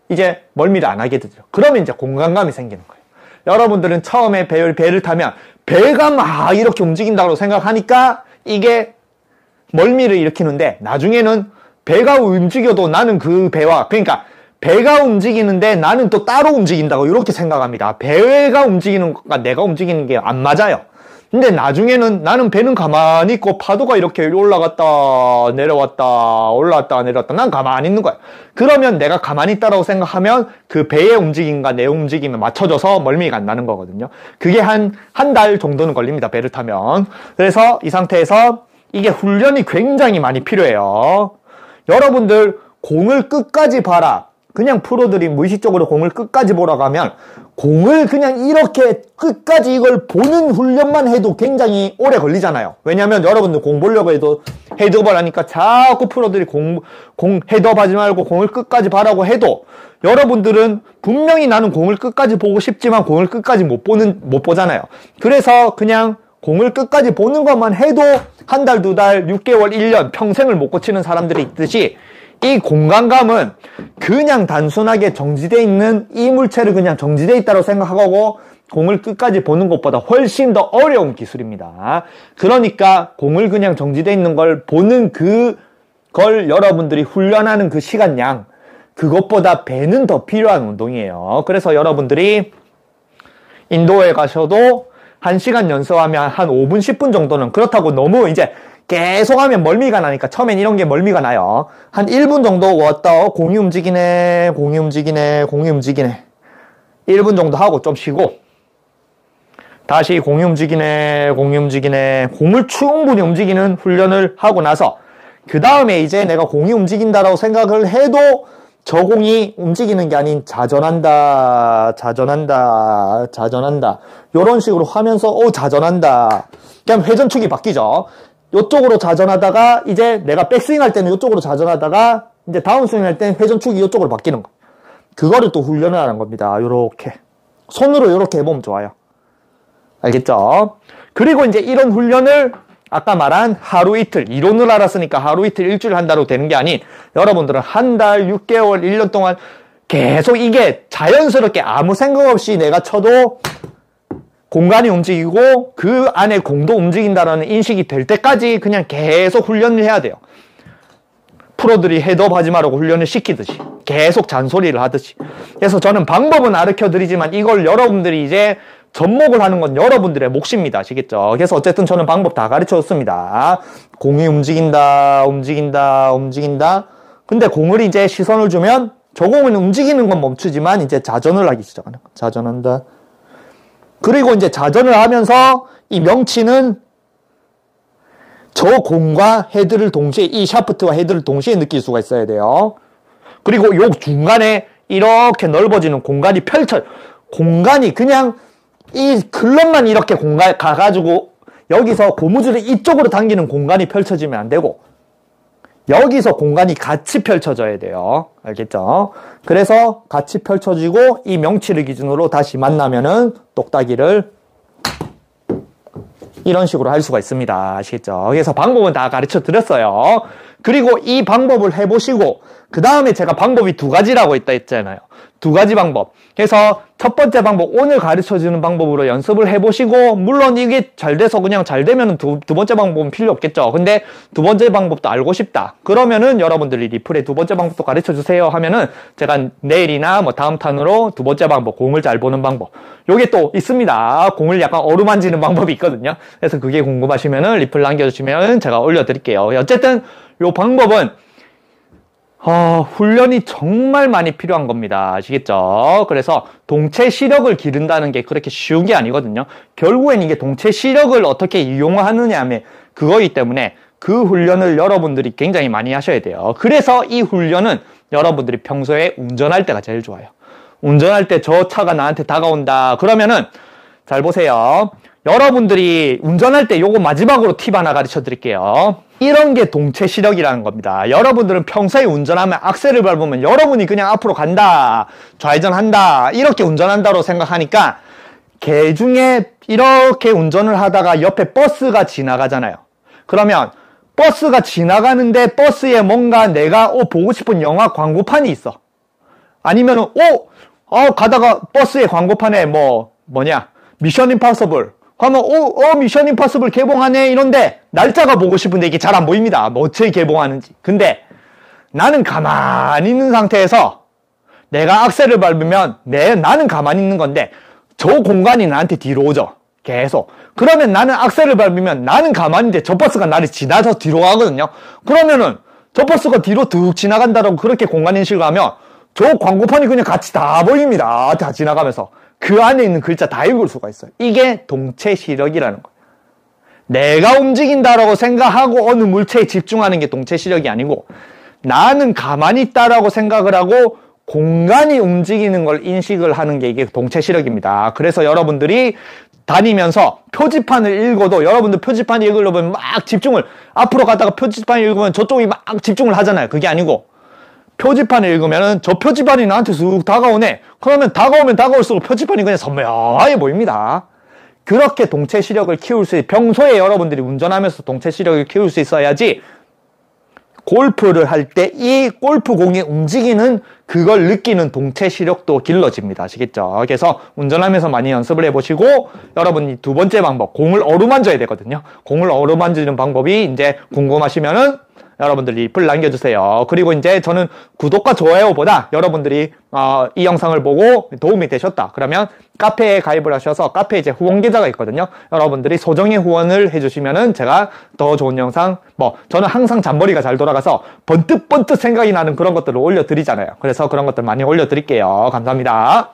Speaker 1: 이제 멀미를 안 하게 되죠. 그러면 이제 공간감이 생기는 거예요. 여러분들은 처음에 배를 타면 배가 막 이렇게 움직인다고 생각하니까 이게 멀미를 일으키는데 나중에는 배가 움직여도 나는 그 배와 그러니까 배가 움직이는데 나는 또 따로 움직인다고 이렇게 생각합니다. 배가 움직이는 것과 내가 움직이는 게 안 맞아요. 근데 나중에는 나는 배는 가만히 있고 파도가 이렇게 올라갔다 내려왔다 올라왔다 내려왔다 난 가만히 있는 거야. 그러면 내가 가만히 있다라고 생각하면 그 배의 움직임과 내 움직임에 맞춰져서 멀미가 안 나는 거거든요. 그게 한 달 정도는 걸립니다. 배를 타면. 그래서 이 상태에서 이게 훈련이 굉장히 많이 필요해요. 여러분들 공을 끝까지 봐라. 그냥 프로들이 무의식적으로 공을 끝까지 보라고 하면 공을 그냥 이렇게 끝까지 이걸 보는 훈련만 해도 굉장히 오래 걸리잖아요. 왜냐하면 여러분들 공 보려고 해도 헤드업을 하니까 자꾸 프로들이 공 헤드업 하지 말고 공을 끝까지 봐라고 해도 여러분들은 분명히 나는 공을 끝까지 보고 싶지만 공을 끝까지 못 보잖아요. 그래서 그냥 공을 끝까지 보는 것만 해도 한 달, 두 달, 6개월, 1년 평생을 못 고치는 사람들이 있듯이 이 공간감은 그냥 단순하게 정지되어 있는 이 물체를 그냥 정지되어 있다고 생각하고 공을 끝까지 보는 것보다 훨씬 더 어려운 기술입니다. 그러니까 공을 그냥 정지되어 있는 걸 보는 그걸 여러분들이 훈련하는 그 시간양 그것보다 배는 더 필요한 운동이에요. 그래서 여러분들이 인도에 가셔도 1시간 연습하면 한 5분, 10분 정도는 그렇다고 너무 이제 계속 하면 멀미가 나니까 처음엔 이런 게 멀미가 나요. 한 1분 정도 왔다 공이 움직이네 공이 움직이네 공이 움직이네 1분 정도 하고 좀 쉬고 다시 공이 움직이네 공이 움직이네 공을 충분히 움직이는 훈련을 하고 나서 그 다음에 이제 내가 공이 움직인다라고 생각을 해도 저 공이 움직이는 게 아닌 자전한다 자전한다 자전한다 이런 식으로 하면서 자전한다 그냥 회전축이 바뀌죠. 이쪽으로 자전하다가 이제 내가 백스윙 할 때는 이쪽으로 자전하다가 이제 다운스윙 할 때는 회전축이 이쪽으로 바뀌는 거. 그거를 또 훈련을 하는 겁니다. 요렇게 손으로 요렇게 해보면 좋아요. 알겠죠? 그리고 이제 이런 훈련을 아까 말한 하루 이틀 이론을 알았으니까 하루 이틀 일주일 한다로 되는 게 아닌 여러분들은 한 달, 6개월, 1년 동안 계속 이게 자연스럽게 아무 생각 없이 내가 쳐도 공간이 움직이고 그 안에 공도 움직인다라는 인식이 될 때까지 그냥 계속 훈련을 해야 돼요. 프로들이 헤드업 하지 말라고 훈련을 시키듯이 계속 잔소리를 하듯이. 그래서 저는 방법은 가르쳐 드리지만 이걸 여러분들이 이제 접목을 하는 건 여러분들의 몫입니다. 아시겠죠? 그래서 어쨌든 저는 방법 다 가르쳐 줬습니다. 공이 움직인다 움직인다 움직인다. 근데 공을 이제 시선을 주면 저 공은 움직이는 건 멈추지만 이제 자전을 하기 시작하는 거야. 자전한다. 그리고 이제 자전을 하면서 이 명치는 저 공과 헤드를 동시에 이 샤프트와 헤드를 동시에 느낄 수가 있어야 돼요. 그리고 요 중간에 이렇게 넓어지는 공간이 공간이 그냥 이 클럽만 이렇게 공간 가가지고 여기서 고무줄을 이쪽으로 당기는 공간이 펼쳐지면 안 되고 여기서 공간이 같이 펼쳐져야 돼요. 알겠죠? 그래서 같이 펼쳐지고 이 명치를 기준으로 다시 만나면은 똑딱이를 이런 식으로 할 수가 있습니다. 아시겠죠? 그래서 방법은 다 가르쳐 드렸어요. 그리고 이 방법을 해보시고 그 다음에 제가 방법이 2가지라고 했잖아요. 2가지 방법. 그래서 첫 번째 방법, 오늘 가르쳐주는 방법으로 연습을 해보시고 물론 이게 잘 돼서 그냥 잘 되면 두 번째 방법은 필요 없겠죠. 근데 2번째 방법도 알고 싶다. 그러면은 여러분들이 리플에 2번째 방법도 가르쳐주세요 하면은 제가 내일이나 뭐 다음 탄으로 2번째 방법, 공을 잘 보는 방법. 요게 또 있습니다. 공을 약간 어루만지는 방법이 있거든요. 그래서 그게 궁금하시면은 리플 남겨주시면 제가 올려드릴게요. 어쨌든 요 방법은 훈련이 정말 많이 필요한 겁니다. 아시겠죠? 그래서 동체 시력을 기른다는 게 그렇게 쉬운 게 아니거든요. 결국엔 이게 동체 시력을 어떻게 이용하느냐 하면 그거이기 때문에 그 훈련을 여러분들이 굉장히 많이 하셔야 돼요. 그래서 이 훈련은 여러분들이 평소에 운전할 때가 제일 좋아요. 운전할 때 저 차가 나한테 다가온다. 그러면은 잘 보세요. 여러분들이 운전할 때 요거 마지막으로 팁 하나 가르쳐 드릴게요. 이런 게 동체 시력이라는 겁니다. 여러분들은 평소에 운전하면 악셀을 밟으면 여러분이 그냥 앞으로 간다, 좌회전한다, 이렇게 운전한다고 생각하니까 개 중에 이렇게 운전을 하다가 옆에 버스가 지나가잖아요. 그러면 버스가 지나가는데 버스에 뭔가 내가 보고 싶은 영화 광고판이 있어. 아니면은 가다가 버스의 광고판에 미션 임파서블 하면 미션 임파서블 개봉하네 이런데 날짜가 보고 싶은데 이게 잘 안 보입니다. 어떻게 개봉하는지. 근데 나는 가만히 있는 상태에서 내가 악셀을 밟으면 나는 가만히 있는 건데 저 공간이 나한테 뒤로 오죠. 계속. 그러면 나는 악셀을 밟으면 나는 가만히 있는데 저 버스가 나를 지나서 뒤로 가거든요. 그러면은 저 버스가 뒤로 득 지나간다라고 그렇게 공간인식을 하면 저 광고판이 그냥 같이 다 보입니다. 다 지나가면서. 그 안에 있는 글자 다 읽을 수가 있어요. 이게 동체 시력이라는 거예요. 내가 움직인다라고 생각하고 어느 물체에 집중하는 게 동체 시력이 아니고 나는 가만히 있다라고 생각을 하고 공간이 움직이는 걸 인식을 하는 게 이게 동체 시력입니다. 그래서 여러분들이 다니면서 표지판을 읽어도 여러분들 표지판 읽으려면 막 집중을 앞으로 가다가 표지판 읽으면 저쪽이 막 집중을 하잖아요. 그게 아니고 표지판을 읽으면은 저 표지판이 나한테 쑥 다가오네. 그러면 다가오면 다가올수록 표지판이 그냥 선명하게 보입니다. 그렇게 동체 시력을 키울 수 평소에 여러분들이 운전하면서 동체 시력을 키울 수 있어야지 골프를 할 때 이 골프공이 움직이는 그걸 느끼는 동체 시력도 길러집니다. 아시겠죠? 그래서 운전하면서 많이 연습을 해보시고 여러분이 두 번째 방법, 공을 어루만져야 되거든요. 공을 어루만지는 방법이 이제 궁금하시면은 여러분들 리플 남겨주세요. 그리고 이제 저는 구독과 좋아요보다 여러분들이 이 영상을 보고 도움이 되셨다. 그러면 카페에 가입을 하셔서 카페에 이제 후원 계좌가 있거든요. 여러분들이 소정의 후원을 해주시면은 제가 더 좋은 영상, 저는 항상 잔머리가 잘 돌아가서 번뜩번뜩 생각이 나는 그런 것들을 올려드리잖아요. 그래서 그런 것들 많이 올려드릴게요. 감사합니다.